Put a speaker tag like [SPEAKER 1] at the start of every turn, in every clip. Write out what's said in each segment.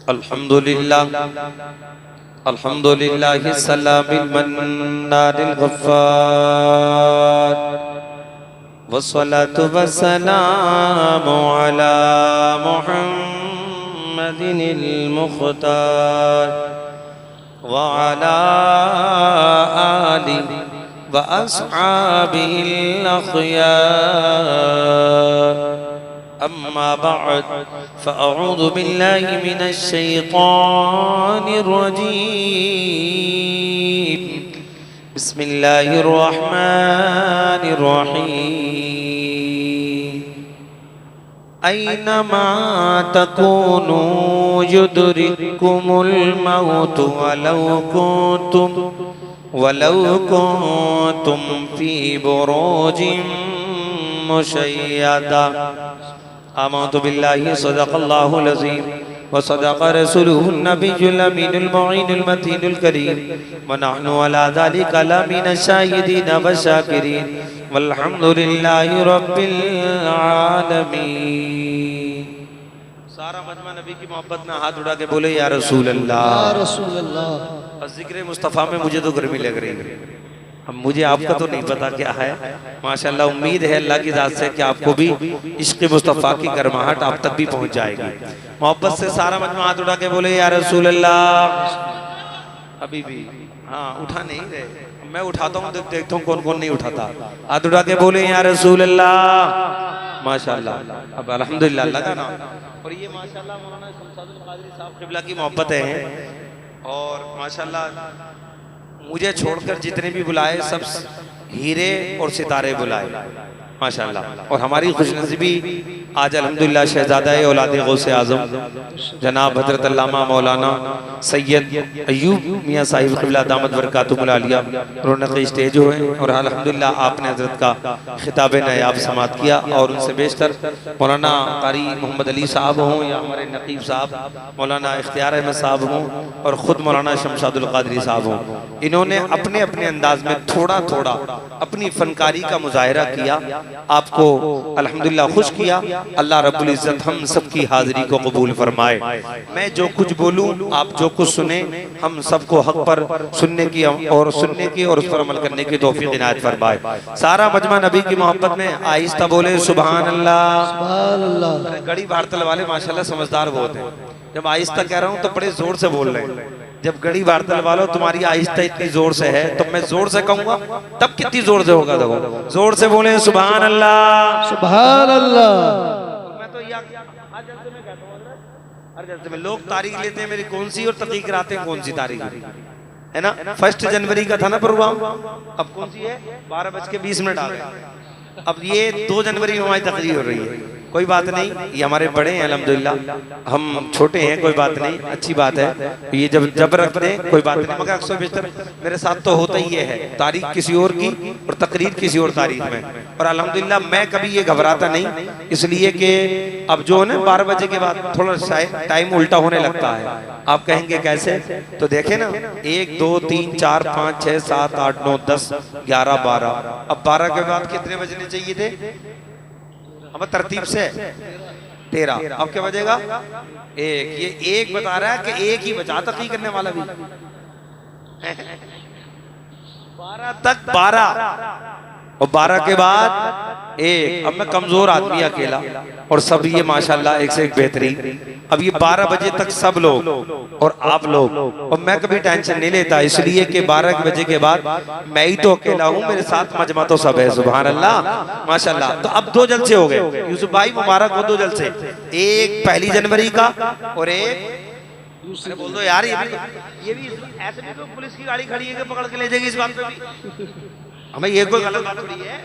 [SPEAKER 1] अल्हम्दुलिल्लाह अल्हम्दुलिल्लाहि सलामिल मन्नानिल गफ्फार वस्सलातु वस्सलामु अला मुहम्मदिनिल मुख्तार व अला आलिहि व अस्हाबिहिल अख़यार। अम्मा बअद फ़अऊज़ु बिल्लाहि मिनश शैतानिर रजीम। बिस्मिल्लाहिर रहमानिर रहीम। ऐनमा तकूनू युदरिकुमुल मौत वलौ कुंतुम फी बुरूजिन मुशय्यदा। आमन्तु बिल्लाहि सदक़ल्लाहुल अज़ीम व सदक़ रसूलुहुन नबियुल अमीनुल मुईनुल मतीनुल करीम व नहनु अला ज़ालिका लमिनश शाहिदीन व शाकिरीन वल्हम्दुलिल्लाहि रब्बिल आलमीन। सारा मजमा नबी की मोहब्बत में हाथ उठा के बोले या रसूल अल्लाह, या रसूल अल्लाह। और ज़िक्र मुस्तफ़ा में मुझे तो गर्मी लग रही है। अब मुझे आपका तो नहीं पता क्या है, माशाल्लाह उम्मीद है अल्लाह की ज़ात से कि आपको भी इश्क़ मुस्तफ़ा की गर्माहट आप तक भी पहुंच जाएगी। मोहब्बत से सारा मजमा हाथ उठा के बोले या रसूल अल्लाह। अभी भी हाँ उठा नहीं रहे, मैं उठाता हूँ तो देखता हूँ कौन कौन नहीं उठाता। हाथ उठा के बोले या रसूल अल्लाह। माशाल्लाह अब अल्हम्दुलिल्लाह लगा ना। और ये माशाल्लाह मौलाना शमशादुल क़ादरी साहब क़िबला की मोहब्बत है। और माशाल्लाह मुझे छोड़कर जितने भी बुलाए सब हीरे और सितारे बुलाए माशाल्लाह। और हमारी खुशनसीबी आज अल्हम्दुलिल्लाह शहजादा औलादे गौसे आज़म जनाब हज़रत अल्लामा मौलाना सैयद अय्यूब मियाँ साहिब क़िबला दामत बरकातुहुल आलिया रौनक स्टेज हुए। और अल्हम्दुलिल्लाह आपने हज़रत का खिताब नायाब समात किया। और उनसे बेशतर मौलाना कारी मोहम्मद अली साहब हों या हमारे नकीब साहब मौलाना इख्तियार अहमद साहब हों और ख़ुद मौलाना शमशादुल क़ादरी साहब हों, इन्होंने अपने अपने अंदाज में थोड़ा थोड़ा अपनी फ़नकारी का मुज़ाहिरा किया, आपको अल्हम्दुलिल्लाह खुश किया। अल्लाह रब्बुल इज़्ज़त हम सबकी हाज़िरी को कबूल फरमाए। मैं जो कुछ बोलूं आप जो कुछ सुने, हम सबको हक पर सुनने की और उस पर अमल करने की तौफीक इनायत फरमाए। सारा मजमा नबी की मोहब्बत में आहिस्ता बोले सुभान अल्लाह। गड़ी भारतल वाले माशाल्लाह समझदार बहुत हैं। जब आहिस्ता कह रहा हूँ तो बड़े जोर से बोल रहे हैं। जब गड़ी भारतल वालों तुम्हारी आहिस्ता इतनी जोर से है तो मैं जोर से कहूंगा तब कितनी जोर से होगा। देखो जोर से बोले सुभान अल्लाह सुभान अल्लाह। मैं तो हर जलसे में कहता हूं, हर जलसे में लोग तारीख लेते हैं मेरी कौन सी और तकरीर कराते हैं कौन सी तारीख है ना। 1 जनवरी का था ना प्रोग्राम, अब कौन सी है 12:20 आ गए। अब ये 2 जनवरी में हमारी तकरीर हो रही है। कोई बात नहीं, ये हमारे बड़े हैं अल्हम्दुलिल्लाह, हम छोटे हैं कोई बात नहीं, अच्छी बात है। ये जब रख दें कोई बात नहीं, मगर अक्सर बेशतर मेरे साथ तो होता ही है तारीख किसी और की और तकरीर किसी और तारीख में। और अल्हम्दुलिल्लाह मैं कभी ये घबराता नहीं, इसलिए कि अब जो है ना 12 बजे के बाद थोड़ा टाइम उल्टा होने लगता है। आप कहेंगे कैसे, तो देखें ना 1 2 3 4 5 6 7 8 9 10 11 12। अब 12 के बाद कितने बजने चाहिए थे? अब तरतीब से 13। अब क्या बजेगा? 1। ये 1 बता रहा है कि 1 ही बचा तकरीर करने वाला भी 12 तक 12 और 12 के बाद 1। अब मैं कमजोर आदमी अकेला और सब ये माशाल्लाह एक से एक बेहतरीन। अब ये 12 बजे तक सब लोग और आप लोग, और मैं कभी टेंशन नहीं लेता इसलिए कि 12 बजे के बाद मैं ही तो अकेला हूँ, मेरे साथ मजमा तो सब है। सुभान अल्लाह माशाल्लाह। तो अब 2 जलसे हो गए यूसुफ भाई, मुबारक हो 2 जलसे, एक 1 जनवरी का और एक दूसरे। बोल दो यार ये भी ऐसे भी तो पुलिस की गाड़ी खड़ी है कि पकड़ के ले जाएगी। इस बात पे भी हमें ये कोई गलत बात थोड़ी है।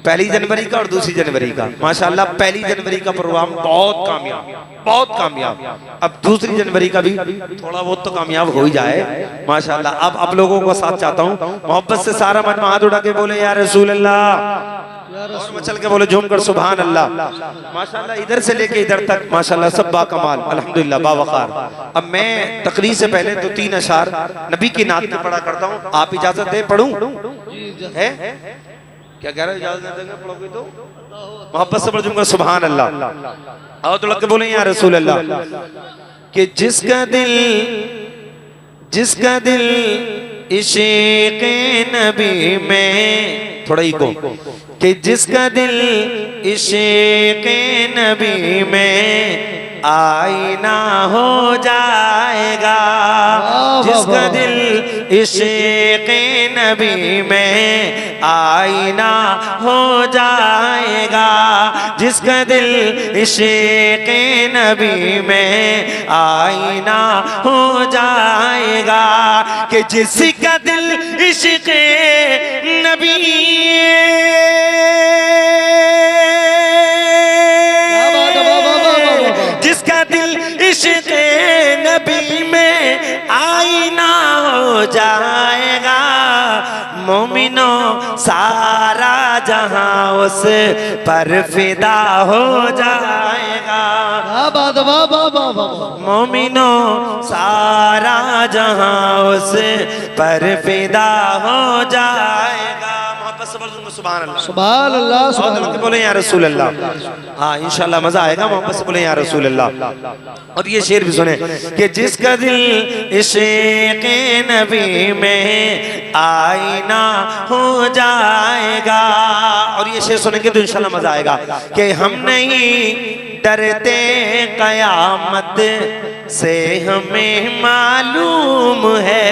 [SPEAKER 1] 1 जनवरी का और 2 जनवरी का माशाल्लाह 1 जनवरी का प्रोग्राम बहुत कामयाब। अब 2 जनवरी का भी थोड़ा बहुत तो कामयाब हो ही जाए माशाल्लाह। अब आप लोगों को साथ चाहता हूँ मोहब्बत से सारा मजमा हाथ उठा के बोले या रसूल अल्लाह, और मचल के बोले झूमकर सुभान अल्लाह। माशाल्लाह इधर से लेके इधर तक माशाल्लाह सब बाकमाल अल्हम्दुलिल्लाह बावकार। अब मैं तकरीर से पहले 2-3 अशार नबी की नात में पढ़ा करता हूँ, आप इजाजत दे पढ़ूं? है क्या कह रहे हो? इजाजत देंगे पढ़ोगे तो मोहब्बत से पढ़ दूंगा सुभान अल्लाह। आओ तो लग के बोले या रसूल अल्लाह। कि जिसका दिल इश्क़ नबी में, थोड़ा ही को, कि जिसका दिल इश्क़ नबी में आईना हो जाएगा, जिसका दिल इश्क़ नबी में आईना हो जाएगा, जिसका दिल इश्क़ नबी में आईना हो जाएगा, कि जिसका दिल इश्क़ नबी इश्क़ नबी में आईना हो जाएगा, मोमिनों सारा जहां उस पर फिदा हो जाएगा, मोमिनों सारा जहां उस पर फिदा हो जाएगा। सुभान अल्लाह, सुभान अल्लाह, सुभान अल्लाह बोले या रसूल अल्लाह। हाँ इंशाल्लाह मजा आएगा, मोहब्बत से बोले या रसूल अल्लाह। और ये शेर भी सुने कि जिसका दिल इश्क़ नबी में आईना हो जाएगा, और ये शेर सुनेंगे तो इंशाल्लाह मजा आएगा कि हम नहीं डरते कयामत से हमें मालूम है।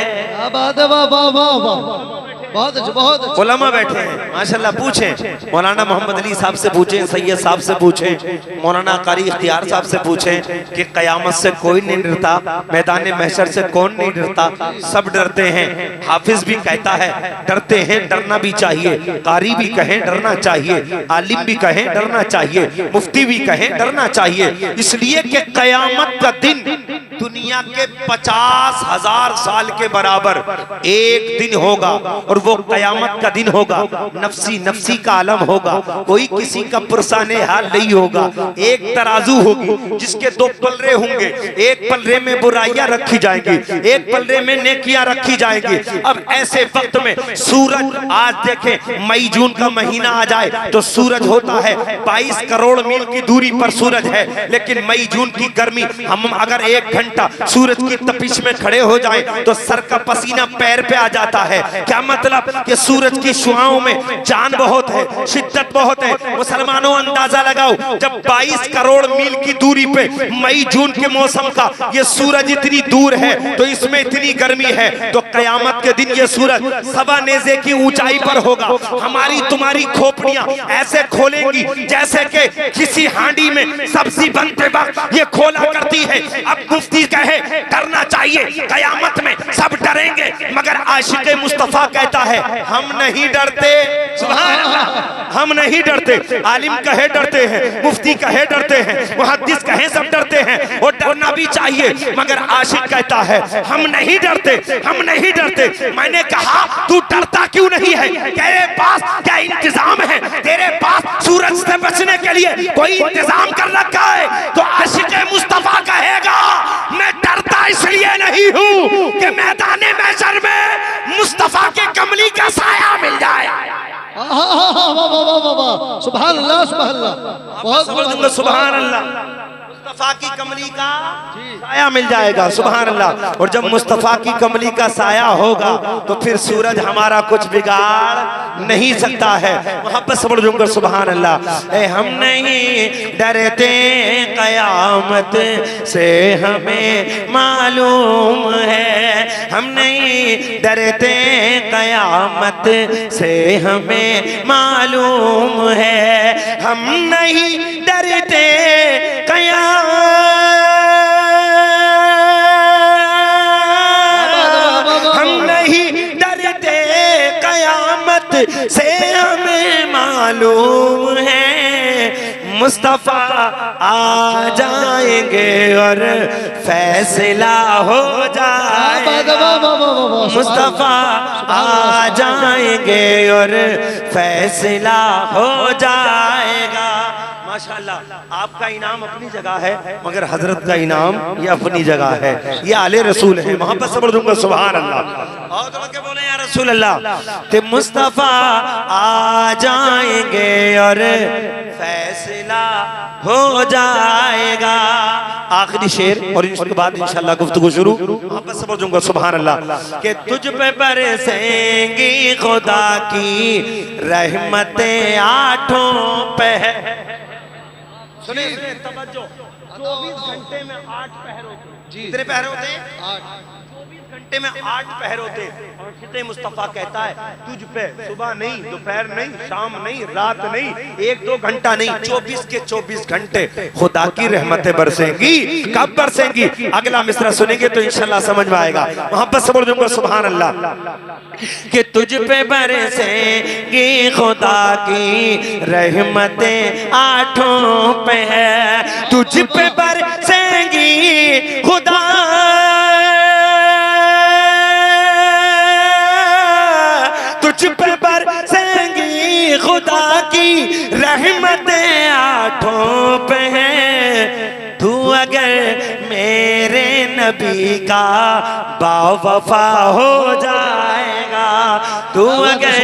[SPEAKER 1] बहुत अच्छे उलमा बैठे हैं माशाल्लाह, पूछें मौलाना मोहम्मद अली साहब से पूछें, सैयद साहब से पूछें, मौलाना कारी इख्तियार साहब से पूछें कि कयामत से कोई नहीं डरता, मैदान महशर से कौन नहीं डरता, सब डरते हैं। हाफिज भी कहता है डरते हैं, डरना भी चाहिए, कारी भी कहें डरना चाहिए, आलिम भी कहें डरना चाहिए, मुफ्ती भी कहें डरना चाहिए, इसलिए कि कयामत का दिन दुनिया के 50,000 साल के बराबर एक दिन होगा, और वो कयामत का दिन होगा, नफसी नफसी का आलम होगा, कोई किसी का पुरसाने हाल नहीं होगा। एक तराजू होगी जिसके दो पलरे होंगे, एक पलरे में बुराइयां रखी जाएंगी, एक पलरे में नेकियां रखी जाएंगी। अब ऐसे वक्त में सूरज, आज देखें मई जून का महीना आ जाए तो सूरज होता है 22 करोड़ मील की दूरी पर सूरज है, लेकिन मई जून की गर्मी, हम अगर 1 घंटा सूरज की तपिश में खड़े हो जाए तो सर का पसीना पैर पे आ जाता है। क्या मतलब कि सूरज की शुआओं में जान बहुत है, शिद्दत बहुत है। मुसलमानों अंदाजा लगाओ, जब 22 करोड़ मील की दूरी पे मई जून के मौसम का ये सूरज इतनी दूर है तो इसमें इतनी गर्मी है, तो कयामत के दिन ये सूरज 1.25 नेज़े की ऊंचाई पर होगा। हमारी तुम्हारी खोपड़ियां ऐसे खोलेंगी जैसे कि किसी हांडी में सब्जी बनते वक्त ये खोला करती है। अब मुफ्ती कहे डरना चाहिए, कयामत में सब डरेंगे, मगर आशिक़े मुस्तफा कहता है हम नहीं डरते। सुभान अल्लाह, हम नहीं डरते। आलिम कहे डरते हैं, मुफ्ती कहे डरते हैं, मुहद्दिस कहे सब डरते हैं, और डरना भी चाहिए, मगर आशिक कहता है हम नहीं डरते, हम नहीं डरते। मैंने कहा तू डरता क्यों नहीं है? तेरे पास क्या इंतजाम है? तेरे पास सूरज से बचने के लिए कोई इंतजाम कर रखा है? तो आशिक़े मुस्तफा कहेगा मैं डरता इसलिए नहीं हूँ कि मैदाने महशर में मुस्तफा के कमली का साया मिल जाए। सुभान अल्लाह, सुभान अल्लाह, बहुत सुभान अल्लाह। मुस्तफा की कमली का साया मिल जाएगा, सुभान अल्लाह। और जब मुस्तफा की कमली का साया होगा तो फिर सूरज हमारा कुछ बिगाड़ नहीं सकता है। मोहब्बत से बोलूंगा सुभान अल्लाह। हम नहीं डरते कयामत से हमें मालूम है, हम नहीं डरते कयामत से हमें मालूम है, हम नहीं डरते हम नहीं डरते कयामत से हमें मालूम है। मुस्तफा आ जाएंगे और फैसला हो जाएगा, मुस्तफा आ जाएंगे और फैसला हो जाएगा। माशाअल्लाह, आपका इनाम अपनी जगह है, मगर हजरत का इनाम ये अपनी जगह है, ये आले रसूल है। मोहब्बत से बोलूंगा सुभान अल्लाह, और तो के बोले या रसूल अल्लाह। ते मुस्तफा आ जाएंगे और फैसला हो जाएगा। आखिरी शेर और इसके बाद इंशाल्लाह गुफ्तगू शुरू। वापस से बोलूंगा सुभान अल्लाह कि तुझ पे बरसेंगी खुदा की रहमतें आठों पहर। सुनिए तवज्जो, 24 घंटे में 8 पहर होते हैं। कितने पहर होते हैं? 8। 24 घंटे में 8 पहर होते हैं। और खिते मुस्तफा कहता है तुझ पे सुबह नहीं, दोपहर नहीं, शाम नहीं, रात नहीं, 1-2 घंटा नहीं, 24 के 24 घंटे खुदा की रहमतें बरसेंगी। कब बरसेंगी? अगला मिसरा सुनेंगे तो इंशाल्लाह समझ में आएगा। मोहब्बत से बोल दूंगा सुभान अल्लाह कि तुझ पे बरसेंगी खुदा की रहमतें आठों पे है। तुझ पे बरसेंगी खुदा तुझ पे बरसेंगी खुदा की रहमतें आठों पे हैं। तू अगर मेरे नबी का बावफा हो जाएगा, तू अगर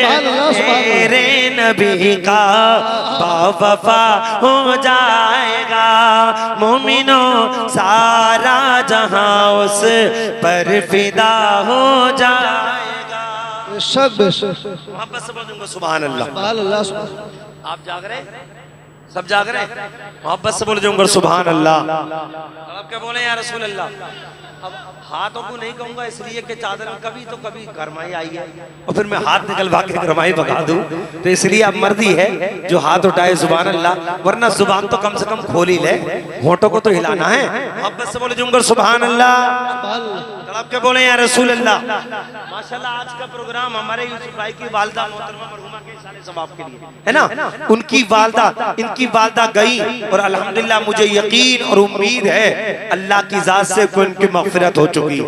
[SPEAKER 1] मेरे नबी का बावफा हो जाएगा, मोमिनो सारा जहां उस पर फिदा हो जाएगा।
[SPEAKER 2] सब
[SPEAKER 1] मोहब्बत से बोलूंगा सुभान अल्लाह। आप जाग रहे, सब जाग रहे, मोहब्बत से बोल जाऊंगा सुभान अल्लाह। आप क्या बोले या रसूल अल्लाह। अब हाथों को नहीं कहूंगा इसलिए कि चादर कभी तो कभी गरमाई आई है और फिर मैं हाथ निकलवा के गरमाई भगा दूं, तो इसलिए अब मर्दी है जो हाथ उठाए सुभान अल्लाह, वरना जुबान तो कम से कम खोल ही ले, होठों को तो हिलाना है। मोहब्बत से बोले जाऊंगा सुभान अल्लाह। आप क्या बोले या रसूल अल्लाह। माशाल्लाह आज का प्रोग्राम हमारे यूसुफ भाई की वालदा मोहतरमा मरहुमा के साले सवाब के लिए है ना। उनकी वालदा, इनकी वालदा गई और अल्हम्दुलिल्लाह मुझे यकीन और उम्मीद है अल्लाह की जात से कोई उनकी मग़फ़िरत हो चुकी है।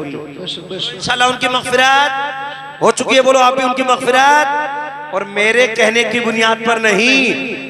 [SPEAKER 1] इंशाल्लाह उनकी मग़फ़िरत हो चुकी है। बोलो आप भी उनकी मग़फ़िरत। और मेरे कहने की बुनियाद पर नहीं,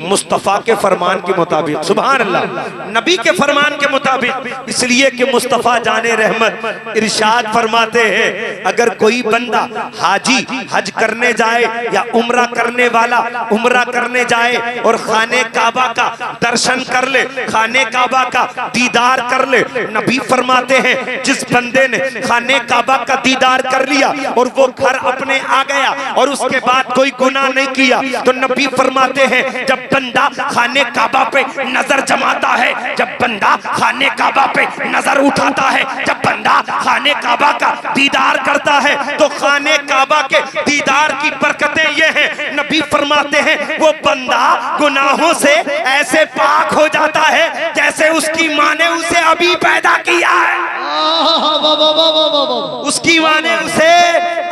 [SPEAKER 1] मुस्तफ़ा के फरमान के मुताबिक। सुभान अल्लाह। नबी के फरमान के मुताबिक, इसलिए कि मुस्तफ़ा जाने रहमत इरशाद फरमाते हैं अगर कोई बंदा हाजी हज करने जाए या उम्रा करने वाला उम्रा करने जाए और खाने काबा का दर्शन कर ले, खाने काबा का दीदार कर ले, नबी फरमाते हैं जिस बंदे ने खाने काबा का दीदार कर लिया और वो घर अपने आ गया और उसके बाद कोई गुनाह नहीं किया, तो नबी फरमाते हैं जब बंदा खाने काबा पे नजर जमाता है, जब बंदा खाने काबा पे नजर उठाता है, जब बंदा खाने काबा का दीदार करता है, तो खाने काबा के दीदार की बरकतें ये हैं, नबी फरमाते हैं वो बंदा गुनाहों से ऐसे पाक हो जाता है जैसे उसकी माँ ने उसे अभी पैदा किया है। उसकी माँ ने उसे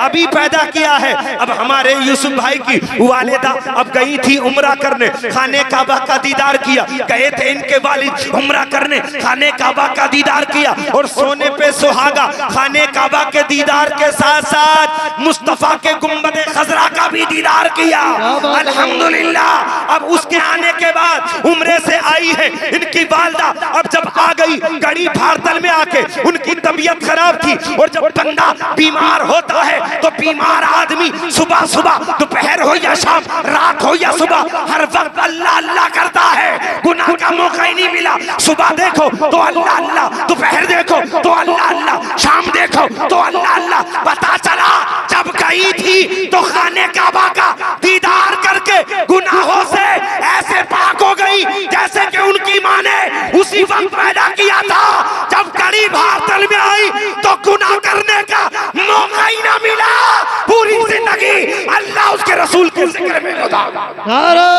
[SPEAKER 1] अभी पैदा किया है। अब हमारे यूसुफ भाई की वालिदा अब गई थी उम्रा करने, खाने काबा का दीदार किया। गए थे इनके वालिद उम्रा करने, खाने काबा का दीदार किया और सोने पे सुहागा खाने काबा के दीदार के साथ साथ मुस्तफा के गुंबद खजरा का भी दीदार किया। अल्हम्दुलिल्लाह। अब उसके आने के बाद उम्रे से आई है इनकी वालिदा। अब जब आ गई गड़ी भारतल में आके उनकी तबीयत खराब थी और जब बंदा बीमार होता है तो बीमार आदमी सुबह सुबह, दोपहर हो या शाम, रात हो या सुबह, हर वक्त अल्लाह अल्लाह करता है। गुनाह का मौका ही नहीं मिला। सुबह देखो तो अल्लाह अल्लाह, दोपहर देखो तो अल्लाह अल्लाह, शाम देखो तो अल्लाह अल्लाह। पता चला जब गई थी तो खाने काबा का दीदार करके गुनाहों से ऐसे पाक हो गई जैसे कि उनकी माँ ने उसी वक्त पैदा किया था। जब कड़ी भारतल में आई तो गुनाह करने का मौका ही ना मिला। पूरी जिंदगी अल्लाह उसके रसूल के जिक्र में गुज़ारा।
[SPEAKER 2] नारा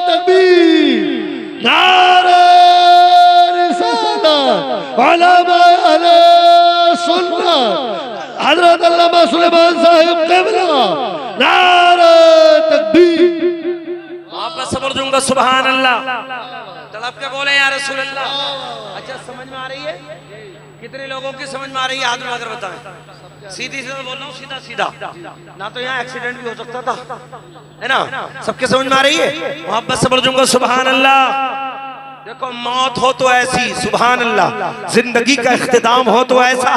[SPEAKER 2] तकबीर, नारा रिसालत, उलमा अहले सुन्नत, हज़रत अल्लामा सुलेमान साहिब क़िबला, नारा तकबीर।
[SPEAKER 1] वापस बोल दूंगा सुभान अल्लाह। तड़प के बोले या रसूल अल्लाह। अच्छा समझ में आ रही है? कितने लोगों की समझ में आ रही है? हाथ उठाकर बताएं। सीधी सीधा बोल रहा हूँ, सीधा सीधा, ना तो यहाँ एक्सीडेंट भी हो सकता था, है ना। सबके समझ में आ रही है? मोहब्बत से बोल दूंगा सुभान अल्लाह। देखो मौत हो तो ऐसी, सुभान अल्लाह, जिंदगी का इख्तिताम हो तो ऐसा।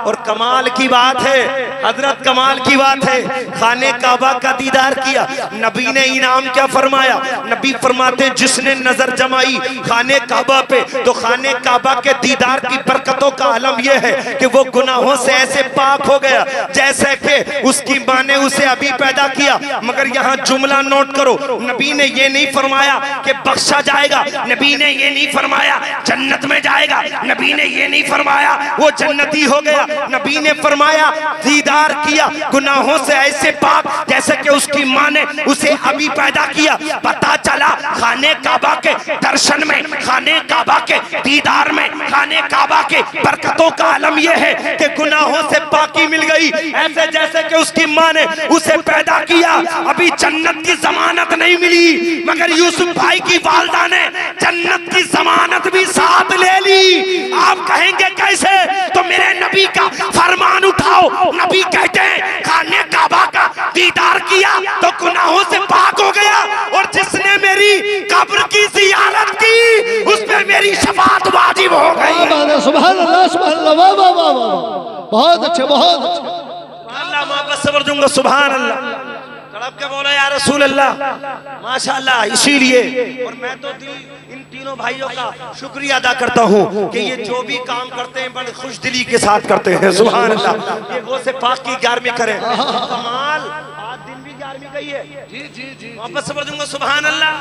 [SPEAKER 1] और कमाल की बात है हजरत कमाल की बात है, खाने काबा का दीदार किया। नबी ने इनाम क्या फरमाया? नबी फरमाते जिसने नजर जमाई खाने काबा पे तो खाने काबा के दीदार की बरकतों का आलम यह है कि वो गुनाहों से ऐसे पाक हो गया जैसे कि उसकी माँ ने उसे अभी पैदा किया। मगर यहाँ जुमला नोट करो, नबी ने ये नहीं फरमाया कि बख्शा जाएगा, नबी ने ये नहीं फरमाया जन्नत में जाएगा, नबी ने ये नहीं फरमाया वो जन्नती हो गया। नबी ने फरमाया दीदार किया गुनाहों से ऐसे पाक जैसे कि उसकी माँ ने उसे अभी पैदा किया। पता चला खाने काबा के दर्शन में, खाने काबा के दीदार में, खाने काबा के बरकतों का आलम यह है कि गुनाहों से पाकी मिल गई, ऐसे जैसे कि उसकी माँ ने उसे पैदा किया। अभी जन्नत की जमानत नहीं मिली मगर यूसुफ भाई की वालदा ने जन्नत की जमानत भी साथ ले ली। आप कहेंगे कैसे? तो मेरे नबी का फरमान उठाओ। नबी कहते हैं खाने काबा का दीदार किया तो गुनाहों से पाक हो गया, और जिसने मेरी कब्र की जियारत की उस पे मेरी शफाअत वाजिब हो गई।
[SPEAKER 2] सुभान अल्लाह, सुभान अल्लाह, वाह वाह वाह वाह, बहुत अच्छे, बहुत अच्छे।
[SPEAKER 1] अल्लाह मोहब्बत सबर दूंगा, सुभान अल्लाह। तड़प के बोला या रसूल अल्लाह, माशाअल्लाह। इसीलिए और मैं तो इन तीनों भाइयों का शुक्रिया अदा करता हूँ कि ये जो भी काम करते हैं बड़े खुश दिली के साथ करते हैं, सुभान अल्लाह। ये वो से पाक की 11वीं करें, कमाल। आज दिन भी 11वीं गई है, जी जी जी, मोहब्बत सबर दूंगा, सुभान अल्लाह।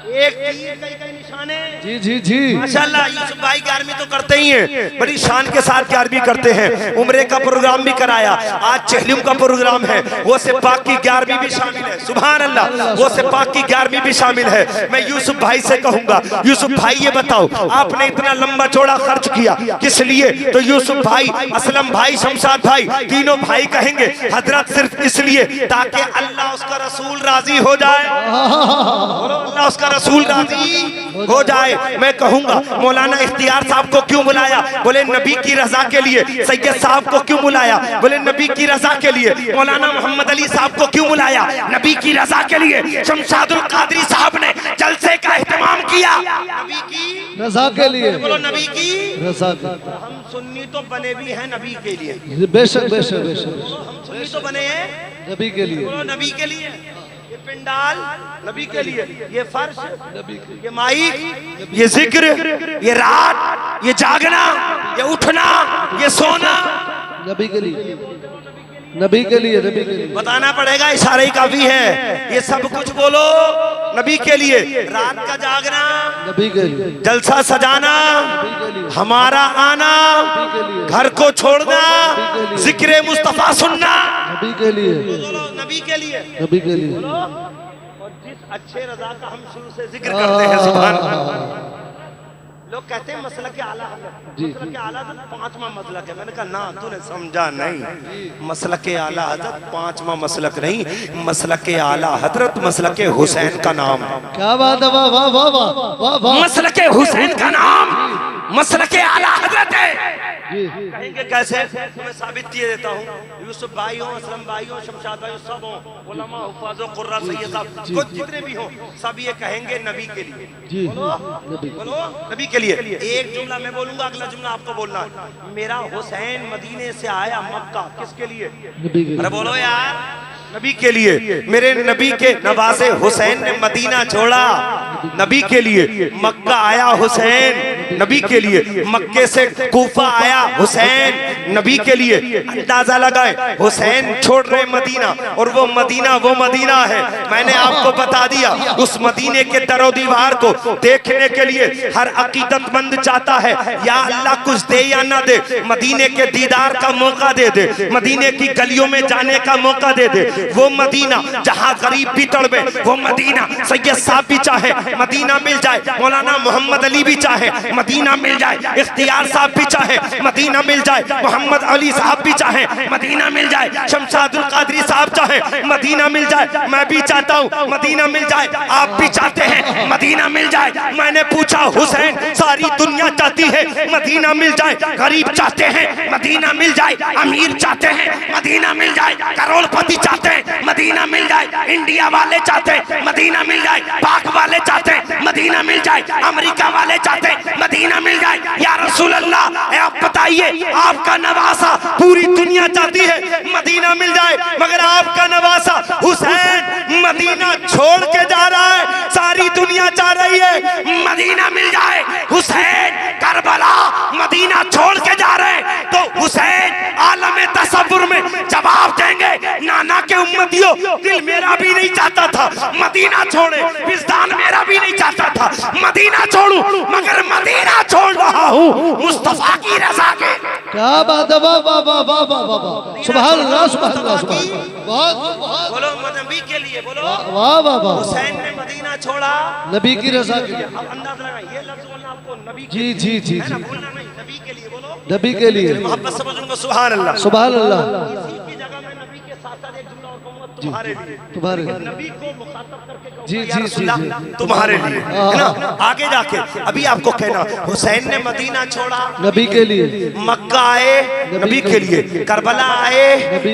[SPEAKER 1] एक कई निशाने, जी जी जी, माशाअल्लाह। यूसुफ भाई 11वीं तो करते ही हैं, बड़ी शान के साथ 11वीं करते हैं। उम्रे का प्रोग्राम भी कराया, आज चहलुम का प्रोग्राम है, वो से पाक की 11वीं भी शामिल है, सुभान अल्लाह। वो से पाक की 11वीं भी शामिल है। मैं यूसुफ भाई से कहूंगा, यूसुफ भाई ये बताओ आपने इतना लंबा चौड़ा खर्च किया किस लिए? तो यूसुफ भाई, असलम भाई, शमशाद भाई, तीनों भाई कहेंगे हजरत सिर्फ इसलिए ताकि अल्लाह उसका रसूल राजी हो जाए। अल्लाह उसका रसूल राजी हो जाए। मैं कहूंगा मौलाना इख्तियार साहब को क्यों बुलाया? बोले नबी की रजा के लिए। सैयद साहब को क्यों बुलाया? बोले नबी की रजा के लिए। मौलाना मोहम्मद अली साहब को क्यों बुलाया? नबी की रजा के लिए। शमशादुल कादरी साहब ने जलसे का एहतमाम किया नबी की
[SPEAKER 2] रजा के लिए।
[SPEAKER 1] बोलो नबी की
[SPEAKER 2] रजा के।
[SPEAKER 1] हम सुन्नी तो बने भी हैं नबी के लिए,
[SPEAKER 2] बेशक बेशक बेशक,
[SPEAKER 1] हम सुन्नी तो बने हैं
[SPEAKER 2] नबी के लिए।
[SPEAKER 1] बोलो नबी के लिए। ये पिंडाल नबी के लिए, ये फर्श नबी के लिए, ये माइक, ये जिक्र, ये रात, ये जागना, ये उठना, ये सोना
[SPEAKER 2] नबी के लिए, नबी के लिए, नबी के लिए।
[SPEAKER 1] बताना पड़ेगा, इशारे ही काफी है। ये सब कुछ बोलो नबी के लिए। रात का जागना
[SPEAKER 2] नबी के लिए,
[SPEAKER 1] जलसा सजाना, हमारा आना, घर को छोड़ना, जिक्र मुस्तफा सुनना
[SPEAKER 2] नबी के लिए,
[SPEAKER 1] नबी के लिए,
[SPEAKER 2] नबी के लिए।
[SPEAKER 1] और जिस अच्छे रजा का हम शुरू से जिक्र करते हैं, सुभान अल्लाह। लोग कहते हैं मसलक के आला हज़रत, मसलक के आला हज़रत 5वां मसलक है। मैंने कहा ना, तूने समझा नहीं। मसलक के आला हज़रत 5वां मसलक नहीं, मसलक के आला हज़रत मसलक के हुसैन का नाम है।
[SPEAKER 2] क्या बात है, वाह वाह वाह वाह वाह।
[SPEAKER 1] मसलक के हुसैन का नाम मसलक के आला हज़रत है। कहेंगे कैसे? मैं साबित किए देता हूँ। यूसुफ भाई हो, असलम भाई हो, शमशाद भाई हो, सब हो, उलमा, हुफ़ाज़, कुर्रा, सैयद साहब, कुछ जितने भी हो, सब ये कहेंगे नबी के लिए।
[SPEAKER 2] जी,
[SPEAKER 1] बोलो नबी के लिए। एक जुमला मैं बोलूंगा, अगला जुमला आपको बोलना है। मेरा हुसैन मदीने से आया मक्का, किसके लिए?
[SPEAKER 2] नबी के लिए।
[SPEAKER 1] अरे बोलो यार, नबी के लिए। मेरे नबी के नवासे हुसैन ने मदीना छोड़ा नबी के लिए। मक्का आया हुसैन नबी के लिए, मक्के से कूफा आया हुसैन नबी के लिए। अंदाजा लगाए हुसैन छोड़ रहे मदीना, और वो मदीना है। मैंने आपको बता दिया, उस मदीने के दरो दीवार को देखने के लिए हर अकीदतमंद चाहता है या अल्लाह कुछ दे या ना दे, मदीने के दीदार का मौका दे दे, मदीने की गलियों में जाने का मौका दे दे। वो मदीना जहाँ गरीब भी तड़पे, वो मदीना सैयद साहब भी चाहे मदीना मिल जाए, मौलाना मोहम्मद अली भी चाहे मदीना मिल जाए, इख्तियार साहब भी चाहे मदीना मिल जाए, मोहम्मद अली साहब भी चाहे मदीना मिल जाए, शमशादुल कादरी साहब चाहे मदीना मिल जाए, मैं भी चाहता हूँ मदीना मिल जाए, आप भी चाहते हैं मदीना मिल जाए। मैंने पूछा हुसैन, सारी दुनिया चाहती है मदीना मिल जाए, गरीब चाहते हैं मदीना मिल जाए, अमीर चाहते हैं मदीना मिल जाए, करोड़पति चाहते हैं मदीना मिल जाए, इंडिया वाले चाहते हैं मदीना मिल जाए, पाक वाले चाहते हैं मदीना मिल जाए, अमेरिका वाले चाहते हैं मदीना मिल जाए। या रसूल अल्लाह, आप बता बताइए आपका नवासा, पूरी दुनिया चाहती है मदीना मिल जाए, मगर आपका नवासा हुसैन मदीना छोड़ के जा रहा है। सारी दुनिया चाह रही है मदीना मिल जाए, हुसैन करबला मदीना छोड़ के जा रहे हैं। तो हुसैन आलम तसव्वुर में जवाब देंगे, नाना के उम्मतियों, दिल मेरा भी नहीं चाहता था मदीना छोड़े, विजदान मेरा भी नहीं चाहता था मदीना छोड़ूं, मगर मदीना छोड़ रहा हूँ मुस्तफा की रजा के।
[SPEAKER 2] क्या बात है, वाह वाह वाह वाह वाह वाह वाह, सुभान अल्लाह सुभान अल्लाह सुभान अल्लाह। बहुत बहुत
[SPEAKER 1] बोलो नबी के लिए बोलो,
[SPEAKER 2] वाह वाह वाह।
[SPEAKER 1] हुसैन ने मदीना छोड़ा
[SPEAKER 2] नबी की रजा के लिए।
[SPEAKER 1] अब अंदाज लगाइए, ये लफ्ज बोलना आपको नबी के
[SPEAKER 2] जी जी जी
[SPEAKER 1] है ना,
[SPEAKER 2] जी,
[SPEAKER 1] बोलना नहीं, नबी के लिए बोलो,
[SPEAKER 2] नबी के लिए।
[SPEAKER 1] मोहब्बत से बोलूंगा सुभान अल्लाह।
[SPEAKER 2] सुभान अल्लाह।
[SPEAKER 1] इसी की जगह मैं नबी के साथ साथ एक जुमला और कहूंगा तुम्हारे लिए,
[SPEAKER 2] तुम्हारे
[SPEAKER 1] नबी को मुखातब करके कहूंगा
[SPEAKER 2] जी,
[SPEAKER 1] या
[SPEAKER 2] जी,
[SPEAKER 1] रसूलल्लाह,
[SPEAKER 2] जी, जी।
[SPEAKER 1] तुम्हारे लिए है ना। आगे जाके अभी आपको कहना, हुसैन ने मदीना छोड़ा
[SPEAKER 2] नबी के लिए,
[SPEAKER 1] मक्का आए नबी के लिए, करबला आए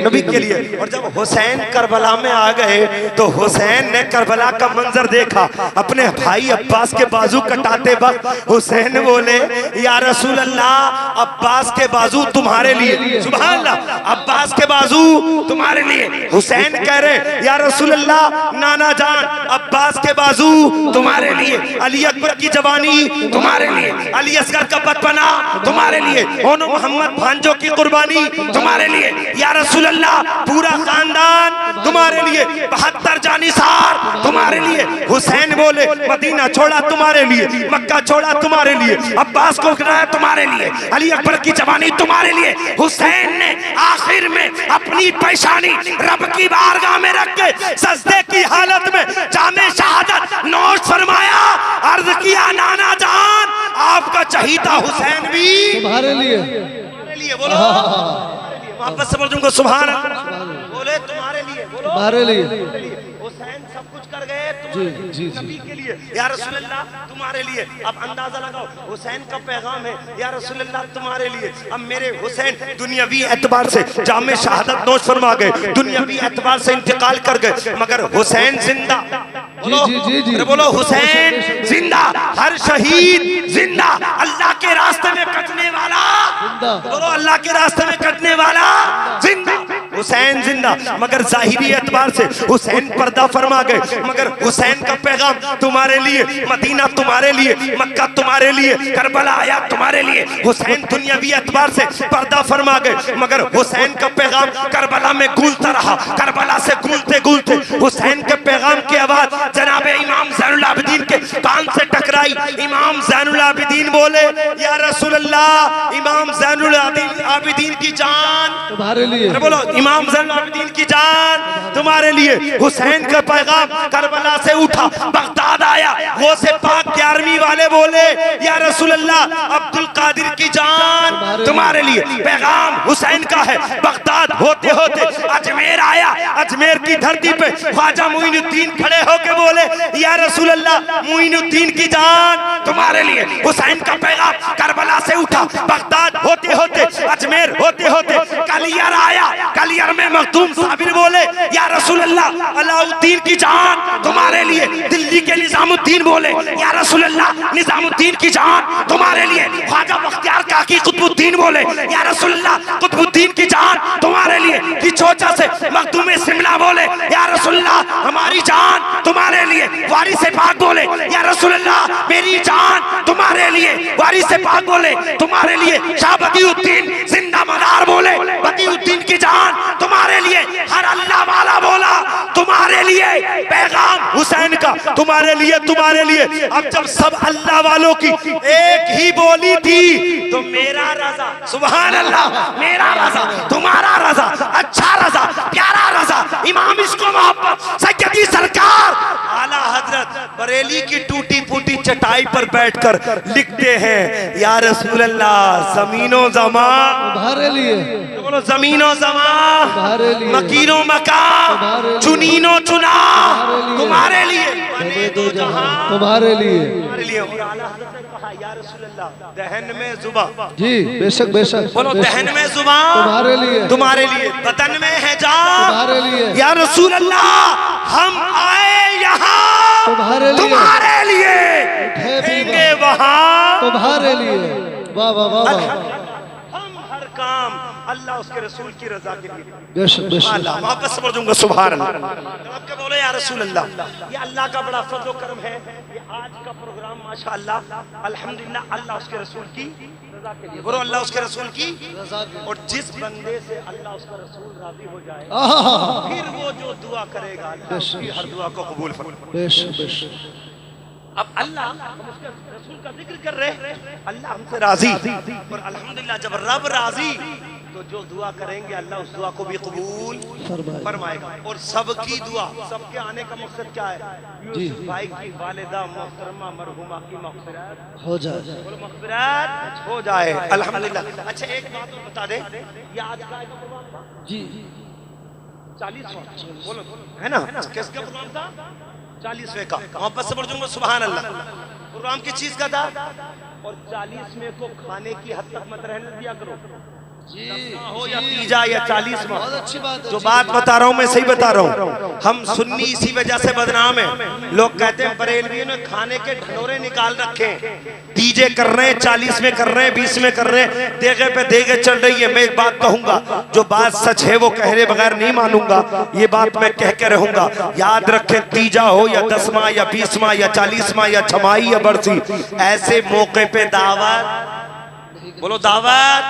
[SPEAKER 1] नबी के लिए। और जब हुसैन करबला में आ गए तो हुसैन ने करबला का मंजर देखा, अपने भाई अब्बास के बाजू कटाते वक्त हुसैन बोले या रसूल अल्लाह, अब्बास के बाजू तुम्हारे लिए, सुभान अल्लाह, अब्बास के बाजू तुम्हारे लिए। हुसैन कह रहे या रसूल अल्लाह, नाना जान अब्बास के बाजू तुम्हारे लिए, अली अकबर की जवानी तुम्हारे लिए, अली असगर का बचपना तुम्हारे लिए, ओनो मोहम्मद भांजो की कुर्बानी तुम्हारे लिए, या रसूल अल्लाह पूरा खानदान तुम्हारे लिए, 72 जानिसार तुम्हारे लिए। हुसैन बोले मदीना छोड़ा तुम्हारे लिए, मक्का छोड़ा तुम्हारे लिए, अब्बास को गिराया तुम्हारे लिए, अली अकबर की जवानी तुम्हारे लिए। हुसैन ने आखिर में अपनी पेशानी रब की बारगाह में रख के सजदे की हालत में जामे शहादत नोश फरमाया, अर्ज किया नाना जान आपका चहीता हुसैन भी
[SPEAKER 2] तुम्हारे लिए।
[SPEAKER 1] बोलो वापस से बोलूंगा सुभान अल्लाह, बोले तुम्हारे लिए, बोलो
[SPEAKER 2] तुम्हारे लिए।
[SPEAKER 1] हुसैन सब कुछ कर गए
[SPEAKER 2] जी जी
[SPEAKER 1] नबी
[SPEAKER 2] जी,
[SPEAKER 1] के लिए, या रसूल अल्लाह तुम्हारे लिए। अब अंदाजा लगाओ, हुसैन का पैगाम है या रसूल अल्लाह तुम्हारे लिए। अब मेरे हुसैन दुनियावी एतबार से जामे शहादत नोश फरमा गए, दुनियावी एतबार से इंतकाल कर गए, मगर हुसैन जिंदा। बोलो
[SPEAKER 2] जी जी जी,
[SPEAKER 1] अरे बोलो हुसैन जिंदा, हर शहीद जिंदा, अल्लाह के रास्ते में कटने वाला
[SPEAKER 2] जिंदा।
[SPEAKER 1] बोलो अल्लाह के रास्ते में कटने वाला जिंदा, हुसैन जिंदा। मगर जाहिरी एतबार से हुसैन पर्दा फरमा गए, मगर हुसैन का पैगाम तुम्हारे लिए, मदीना तुम्हारे लिए, मक्का तुम्हारे लिए, करबला आया तुम्हारे लिए। हुसैन दुनियावी एतबार से पर्दा फरमा गए, मगर हुसैन का पैगाम करबला में गूंजता रहा। करबला से गूंजते गूंजते हुसैन के पैगाम की आवाज जनाबे इमाम ज़ैनुल आबिदीन के कान से टकराई। इमाम ज़ैनुल आबिदीन बोले या रसूल अल्लाह, इमाम ज़ैनुल आबिदीन की जान
[SPEAKER 2] तुम्हारे लिए।
[SPEAKER 1] बोलो इमाम ज़ैनुल आबिदीन की जान तुम्हारे लिए। हुसैन का पैगाम करबला से उठा, बगदाद आया, वो से पाक 11वीं वाले बोले या रसूल अल्लाह, अब्दुल कादिर की जान तुम्हारे लिए। पैगाम हुसैन का है। बगदाद होते होते अजमेर आया, अजमेर की धरती पे ख्वाजा मोइनुद्दीन खड़े होके बोले या रसूल अल्लाह, मोइनुद्दीन की जान तुम्हारे लिए। हुसैन का पैगाम करबला से उठा, बगदाद होते होते अजमेर होते होते कलियर आया, कलियर में मखदूम साबिर बोले या रसूल अल्लाह, अलाउद्दीन की जान तुम्हारे लिए। दिल्ली के निजामुद्दीन बोले या रसूल अल्लाह, निजामुद्दीन की जान तुम्हारे लिए। ख्वाजा बख्तियार काकी कुतुबुद्दीन बोले या रसूल अल्लाह, कुतुबुद्दीन की जान तुम्हारे लिए। किचोचा से मखदूम शिमला बोले या रसूल अल्लाह, हमारी जान तुम्हारे लिए। वारिस पाक बोले या रसूल अल्लाह, मेरी जान तुम्हारे लिए। वारिस पाक बोले तुम्हारे लिए। शाह बदिउद्दीन जिंदा मदार बोले बदिउद्दीन की जान तुम्हारे लिए। हर अल्लाह वाला बोला तुम्हारे लिए। पैगाम हुसैन का तुम्हारे लिए, तुम्हारे लिए। अब जब सब अल्लाह वालों की एक ही बोली थी तो मेरा रजा, सुभान अल्लाह, मेरा रजा, तुम्हारा रजा, अच्छा रजा, प्यारा रजा, इमाम इसको मोहब्बत सैयदी सरकार आला हजरत बरेली की टूटी फूटी चटाई पर बैठकर लिखते हैं या रसूल अल्लाह, जमीनो जमान
[SPEAKER 2] तुम्हारे लिए।
[SPEAKER 1] बोलो जमीनो जमान,
[SPEAKER 2] तुम्हारे लिए।
[SPEAKER 1] मकीनो मकान, चुनीनो चुना तुम्हारे लिए। बने दो जहां
[SPEAKER 2] तुम्हारे लिए।
[SPEAKER 1] तुम्हारे लिए। और आला हजरत ने कहा या रसूल अल्लाह, दहन में जुबां,
[SPEAKER 2] जी बेशक बेशक।
[SPEAKER 1] बोलो दहन में जुबां
[SPEAKER 2] तुम्हारे लिए।
[SPEAKER 1] तुम्हारे लिए, बदन में है जान
[SPEAKER 2] तुम्हारे लिए।
[SPEAKER 1] या रसूल अल्लाह, हम आए यहाँ
[SPEAKER 2] तुम्हारे लिए।
[SPEAKER 1] तुम्हारे लिए,
[SPEAKER 2] उठे भी
[SPEAKER 1] रहेंगे वहाँ
[SPEAKER 2] तुम्हारे लिए। वाह वाह वाह वाह।
[SPEAKER 1] हम काम अल्लाह उसके रसूल की रजा के लिए।
[SPEAKER 2] बेशक बेशक
[SPEAKER 1] अल्लाह मोहब्बत से बोलूंगा सुभान अल्लाह। जब के बोले या रसूल अल्लाह, ये अल्लाह का बड़ा फज़्ल करम है। ये आज का प्रोग्राम माशाअल्लाह अल्हम्दुलिल्लाह अल्लाह उसके रसूल की रजा के लिए। बोलो अल्लाह उसके रसूल की
[SPEAKER 2] रजा के।
[SPEAKER 1] और जिस बंदे से अल्लाह उसका रसूल राजी हो जाए
[SPEAKER 2] आहा,
[SPEAKER 1] फिर वो जो दुआ करेगा अल्लाह उसकी हर दुआ को कबूल फरमाए।
[SPEAKER 2] बेशक बेशक
[SPEAKER 1] अब अल्लाह हम उसके रसूल का जिक्र कर रहे हैं, अल्लाह हमसे राजी और अल्हम्दुलिल्लाह जब रब राजी तो जो दुआ करेंगे अल्लाह उस दुआ को भी कबूल
[SPEAKER 2] फरमाए।
[SPEAKER 1] फरमाएगा। और सबकी दुआ, सबके आने का मकसद क्या है?
[SPEAKER 2] जी।
[SPEAKER 1] यूसुफ भाई की वालिदा मोहतरमा मरहुमा की मग़फ़िरत
[SPEAKER 2] हो जाए।
[SPEAKER 1] बोलो मग़फ़िरत हो जाए अल्हम्दुलिल्लाह। अच्छा एक बात और बता दे, ये आज का
[SPEAKER 2] जी
[SPEAKER 1] 40वां बोलो है ना, किसका प्रोग्राम था? 40वें का। मोहब्बत से बोलूंगा सुभान अल्लाह। प्रोग्राम किस चीज का था? और 40वें को खाने की हद तक मत रहने दिया करो, हो या तीजा या 40वां।
[SPEAKER 2] बहुत अच्छी बात है।
[SPEAKER 1] जो बात बता रहा हूँ मैं सही बता रहा हूँ। हम सुन्नी इसी वजह से बदनाम है। लोग कहते हैं बरेलवियों ने खाने के ढनोरे निकाल रखे हैं, तीजे कर रहे हैं, 40वें कर रहे हैं, 20वें कर रहे हैं, देगे पे देगे चल रही है। मैं एक बात कहूंगा, जो बात सच है वो कहने बगैर नहीं मानूंगा, ये बात मैं कह के रहूंगा। याद रखें, तीजा हो या 10वां या 20वां या 40वां या छमाही या बरसी, ऐसे मौके पे दावत, बोलो दावत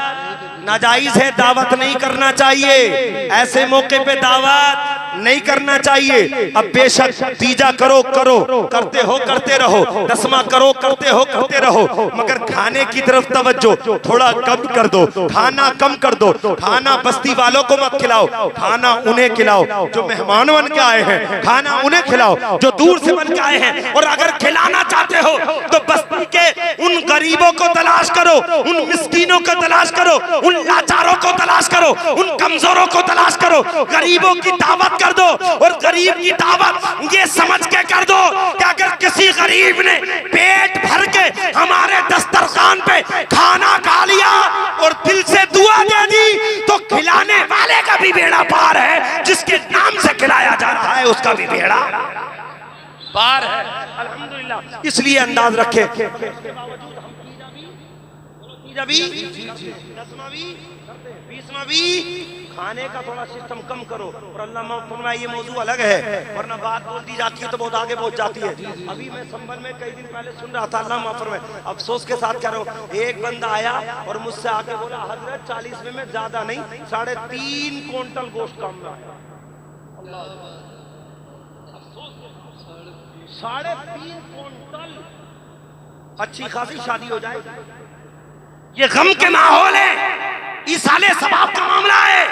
[SPEAKER 1] नाजायज है, दावत नहीं करना चाहिए। ऐसे मौके पे दावत नहीं करना चाहिए। अब बेशक तीजा करो करते हो करते रहो, 10वां करो करते हो करते रहो, मगर खाने की तरफ तवज्जो थोड़ा कम कर दो। खाना कम कर दो। खाना बस्ती वालों को मत खिलाओ, खाना उन्हें खिलाओ जो मेहमान बन के आए हैं। खाना उन्हें खिलाओ जो दूर से बन के आए हैं। और अगर खिलाना चाहते हो तो बस्ती के उन गरीबों को तलाश करो, उन मिस्कीनों को तलाश करो, उन लाचारों को तलाश करो, उन कमजोरों को तलाश करो। गरीबों की दावत कर दो। और गरीब की दावत ये समझ के कर दो कि अगर किसी गरीब ने पेट भर के हमारे दस्तरखान पे खाना खा लिया और दिल से दुआ दे दी तो खिलाने वाले का भी बेड़ा पार है, जिसके नाम से खिलाया जा रहा है उसका भी बेड़ा पार है अल्हम्दुलिल्लाह। इसलिए अंदाज रखे, खाने का थोड़ा सिस्टम कम करो। और अल्लाह फरमाए ये मौजू अलग है, वरना बात बोल दी जाती है तो बहुत आगे पहुंच जाती है। अभी मैं संभल में कई दिन पहले सुन रहा था, अल्लाह माफ फरमाए, अफसोस के साथ कह रहा हूँ, एक बंदा आया और मुझसे आके बोला हजरत 40वें में ज्यादा नहीं 3.5 क्विंटल गोश्त कम में आया। 3.5 क्विंटल, अच्छी खासी शादी हो जाए। ये गम के माहौल है, इसाले सवाब का मामला है।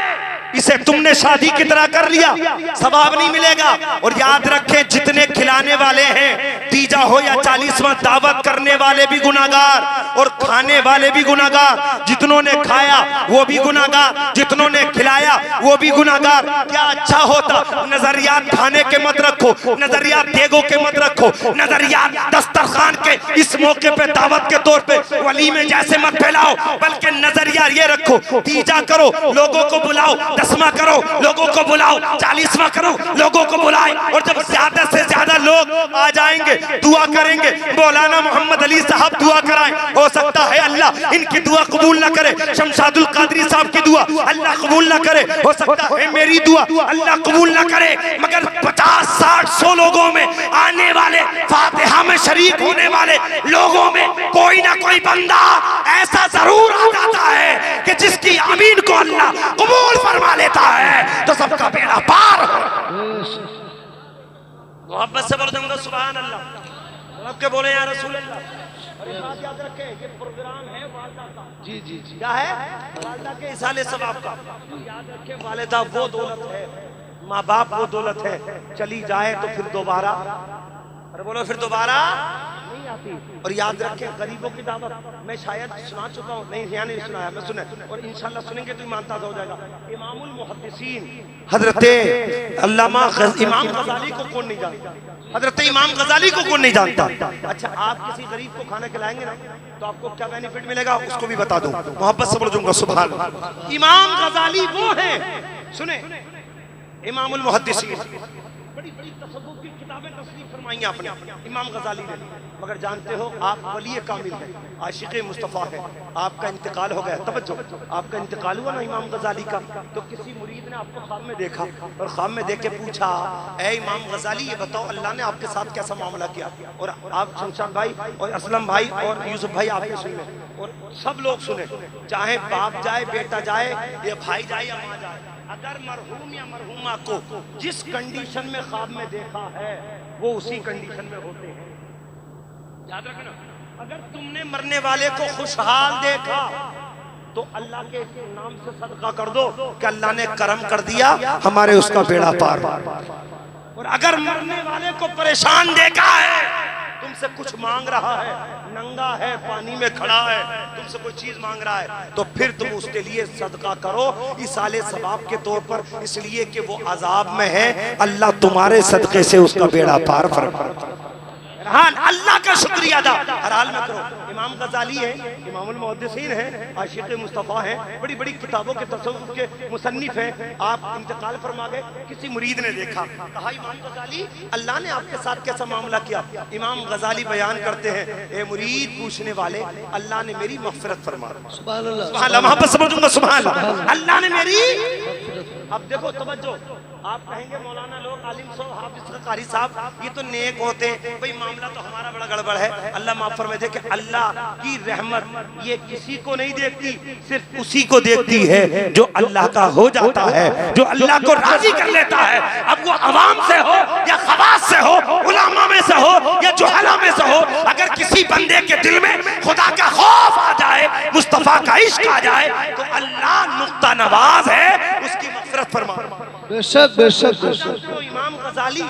[SPEAKER 1] इसे तुमने शादी की तरह कर लिया, सवाब नहीं मिलेगा। और याद रखें, जितने खिलाने वाले हैं, तीजा हो या 40वां, दावत करने वाले भी गुनाहगार और खाने वाले भी गुनाहगार। जितनों ने खाया वो भी गुनाहगार, जितनों ने खिलाया वो भी गुनाहगार। क्या अच्छा होता, नजरियात खाने के मत रखो, नजरियात देगों के मत रखो, नजरियात दस्तरखान के इस मौके पे दावत के तौर पे वली में जैसे मत फैलाओ, बल्कि नजरिया ये रखो, तीजा करो लोगों को बुलाओ, 10वां करो लोगों को बुलाओ, 40वां करो लोगों को बुलाए। और जब ज्यादा से ज्यादा लोग आ जाएंगे दुआ करेंगे, मौलाना मोहम्मद अली साहब दुआ कराएं, हो सकता है अल्लाह इनकी दुआ कबूल ना करे, शमशादुल कादरी साहब की दुआ अल्लाह कबूल ना करे, हो सकता है मेरी दुआ अल्लाह कबूल ना करे, मगर 50, 60, 100 लोगों में आने वाले, फातिहा में शरीक होने वाले लोगों में कोई ना कोई बंदा ऐसा जरूर आ जाता है कि जिसकी आमीन को अल्लाह कबूल फरमा लेता है, तो सबका बेड़ा पार हो। मोहब्बत से बोल दूंगा सुभान अल्लाह, रब के बोले या रसूल अल्लाह। और ये बात याद रखें, ये प्रोग्राम है वालिदा का। जी जी जी, क्या है? वालिदा के इसाले सवाब का। याद रखें, वालिदा वो दौलत है, माँ बाप वो दौलत है, चली जाए तो फिर दोबारा, अरे बोलो फिर दोबारा नहीं आती। और याद रखें, गरीबों की दावत मैं शायद सुना चुका हूँ, नहीं यहाँ नहीं सुनाया, मैं सुने और इंशाल्लाह सुनेंगे तो ईमान ताज़ा हो जाएगा। इमामुल मुहद्दिसीन हजरत अल्लामा इमाम गजाली को कौन नहीं जानता? हजरत इमाम गजाली को कौन नहीं जानता? अच्छा, आप किसी गरीब को खाना खिलाएंगे ना तो आपको क्या बेनिफिट मिलेगा उसको भी बता दूं, मोहब्बत से बोल दूंगा सुभान अल्लाह। इमाम गजाली वो है, सुने, इमामुल मुहद्दिसीन बड़ी बड़ी तसव्वुफ की किताबें तस्नीफ फरमाई आपने इमाम गजाली ने, मगर जानते हो आप वली कामिल हैं, आशिक मुस्तफ़ा है, आपका इंतकाल हो गया। तवज्जो, आपका इंतकाल हुआ ना इमाम गजाली का, तो किसी मुरीद ने आपको ख्वाब में देखा और ख्वाब में देख के पूछा, ए इमाम गजाली ये बताओ अल्लाह ने आपके साथ कैसा मामला किया? और आप शमशाद भाई और असलम भाई और यूसुफ भाई आपके सुन लें और सब लोग सुने, चाहे बाप जाए, बेटा जाए, या भाई जाए या माँ जाए, अगर मरहूम या मरहूमा को जिस कंडीशन में ख्वाब में देखा है वो उसी कंडीशन में होते हैं। याद रखना, अगर तुमने मरने वाले को खुशहाल देखा तो अल्लाह के नाम से सदका कर दो कि अल्लाह ने करम कर दिया, हमारे उसका बेड़ा पार। और अगर मरने वाले को परेशान देखा है, तुमसे कुछ मांग रहा है, नंगा है, पानी में खड़ा है, तुमसे कोई चीज मांग रहा है, तो फिर तुम उसके लिए सदका करो इसाले सवाब के तौर पर, इसलिए कि वो अजाब में है, अल्लाह तुम्हारे सदके से उसका बेड़ा पार फरमा। हाँ, अल्लाह का शुक्रिया अदा हर हाल में करो। इमाम गजाली है, इमामुल मुहद्दिसीन है, आशिक मुस्तफ़ा है, बड़ी बड़ी किताबों के तसव्वुफ के मुसन्निफ हैं। आप इंतकाल फरमा गए, किसी मुरीद ने देखा, कहा इमाम गजाली अल्लाह ने आपके साथ कैसा मामला किया? इमाम गजाली बयान करते हैं, ए मुरीद पूछने वाले, अल्लाह ने मेरी मग़फ़िरत फरमा। सुभान अल्लाह, वहां पर समझूंगा सुभान अल्लाह, अल्लाह ने मेरी। अब देखो तवज्जो, आप कहेंगे मौलाना लोग आलिम साहब, हाफिज कारी साहब ये तो नेक होते हैं, भाई मामला तो हमारा बड़ा गड़बड़ है, अल्लाह माफ फरमाए दे कि अल्लाह की रहमत ये किसी को नहीं देखती, सिर्फ उसी को देखती है जो अल्लाह का हो जाता है, जो अल्लाह को राजी कर लेता है। अब वो अवाम से हो या खवास से हो, उलामा में से हो या जुहला में से हो, अगर किसी बंदे के दिल में खुदा का खौफ आ जाए, मुस्तफा का इश्क आ जाए, तो अल्लाह नुक्ता नवाज है, उसकी मग़फ़िरत फरमा।
[SPEAKER 2] बेशक बेशक बेशक।
[SPEAKER 1] तो इमाम गजाली